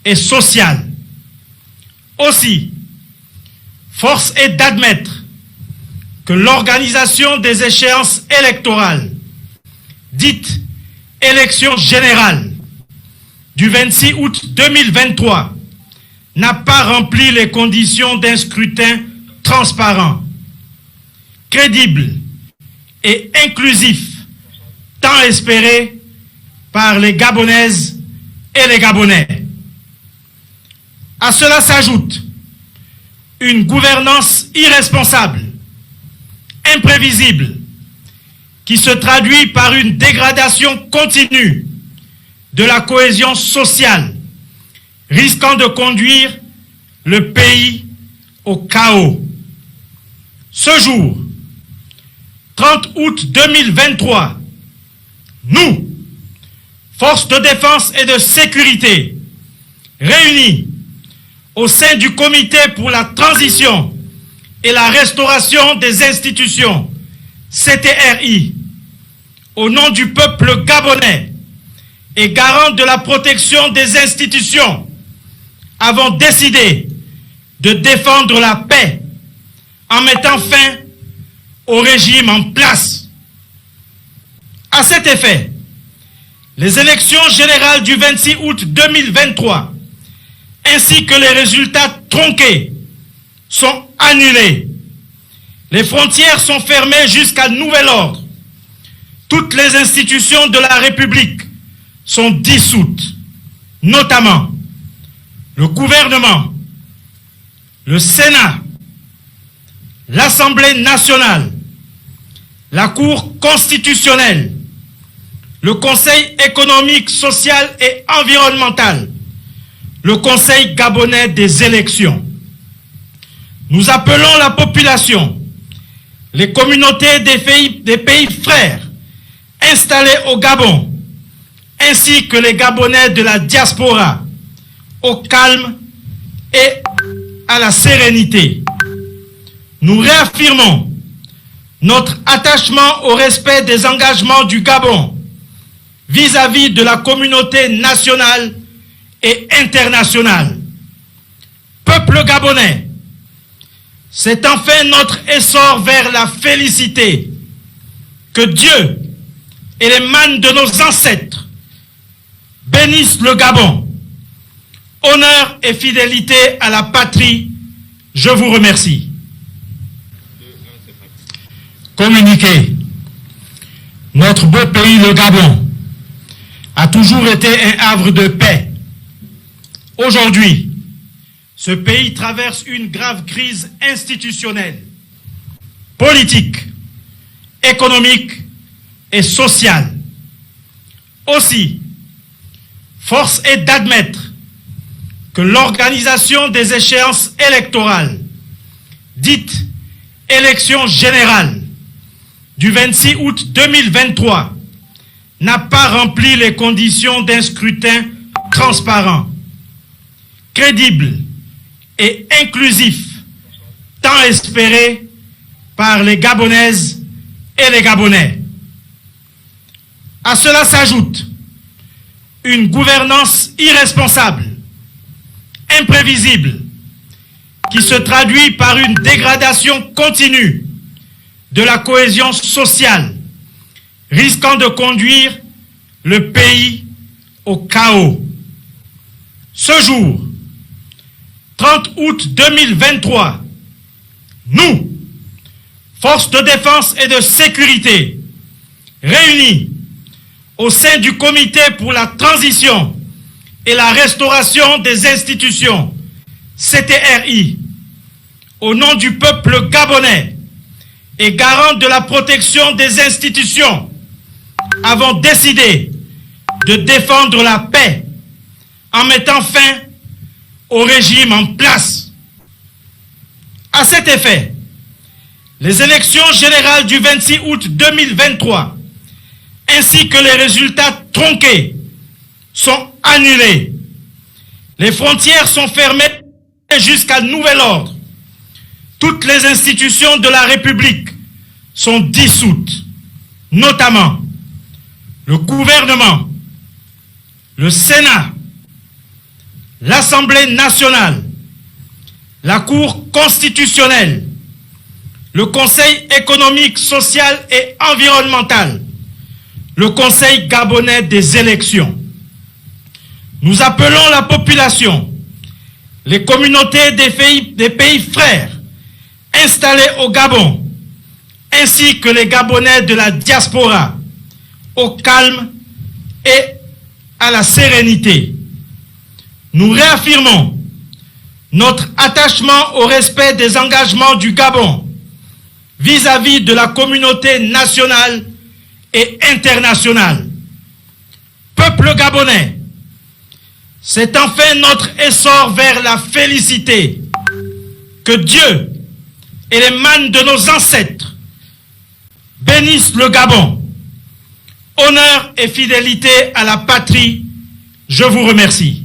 et sociale. Aussi, force est d'admettre que l'organisation des échéances électorales, dites élections générales, du 26 août 2023, n'a pas rempli les conditions d'un scrutin transparent, crédible et inclusif, tant espéré par les Gabonaises et les Gabonais. À cela s'ajoute une gouvernance irresponsable, imprévisible, qui se traduit par une dégradation continue de la cohésion sociale, risquant de conduire le pays au chaos. Ce jour, 30 août 2023, nous, forces de défense et de sécurité, réunis au sein du Comité pour la transition et la restauration des institutions, CTRI, au nom du peuple gabonais et garant de la protection des institutions, avons décidé de défendre la paix en mettant fin au régime en place. À cet effet, les élections générales du 26 août 2023 ainsi que les résultats tronqués sont annulés. Les frontières sont fermées jusqu'à nouvel ordre. Toutes les institutions de la République sont dissoutes, notamment le gouvernement, le Sénat, l'Assemblée nationale, la Cour constitutionnelle, le Conseil économique, social et environnemental, le Conseil gabonais des élections. Nous appelons la population, les communautés des pays frères installés au Gabon, ainsi que les Gabonais de la diaspora, au calme et à la sérénité. Nous réaffirmons notre attachement au respect des engagements du Gabon vis-à-vis de la communauté nationale et internationale. Peuple gabonais, c'est enfin notre essor vers la félicité. Que Dieu et les mânes de nos ancêtres bénissent le Gabon. Honneur et fidélité à la patrie, je vous remercie. Communiqué. Notre beau pays, le Gabon, a toujours été un havre de paix. Aujourd'hui, ce pays traverse une grave crise institutionnelle, politique, économique et sociale. Aussi, force est d'admettre que l'organisation des échéances électorales, dites élections générales, du 26 août 2023, n'a pas rempli les conditions d'un scrutin transparent, crédible et inclusif, tant espéré par les Gabonaises et les Gabonais. À cela s'ajoute une gouvernance irresponsable, imprévisible, qui se traduit par une dégradation continue de la cohésion sociale, risquant de conduire le pays au chaos. Ce jour, 30 août 2023, nous, forces de défense et de sécurité, réunis au sein du Comité pour la transition et la restauration des institutions, CTRI, au nom du peuple gabonais et garant de la protection des institutions, avons décidé de défendre la paix en mettant fin au régime en place. À cet effet, les élections générales du 26 août 2023 ainsi que les résultats tronqués sont annulés. Les frontières sont fermées jusqu'à nouvel ordre. Toutes les institutions de la République sont dissoutes, notamment le gouvernement, le Sénat, l'Assemblée nationale, la Cour constitutionnelle, le Conseil économique, social et environnemental, le Conseil gabonais des élections. Nous appelons la population, les communautés des pays frères installés au Gabon, ainsi que les Gabonais de la diaspora, au calme et à la sérénité. Nous réaffirmons notre attachement au respect des engagements du Gabon vis-à-vis de la communauté nationale et internationale. Peuple gabonais, c'est enfin notre essor vers la félicité. Que Dieu et les mânes de nos ancêtres bénissent le Gabon. Honneur et fidélité à la patrie, je vous remercie.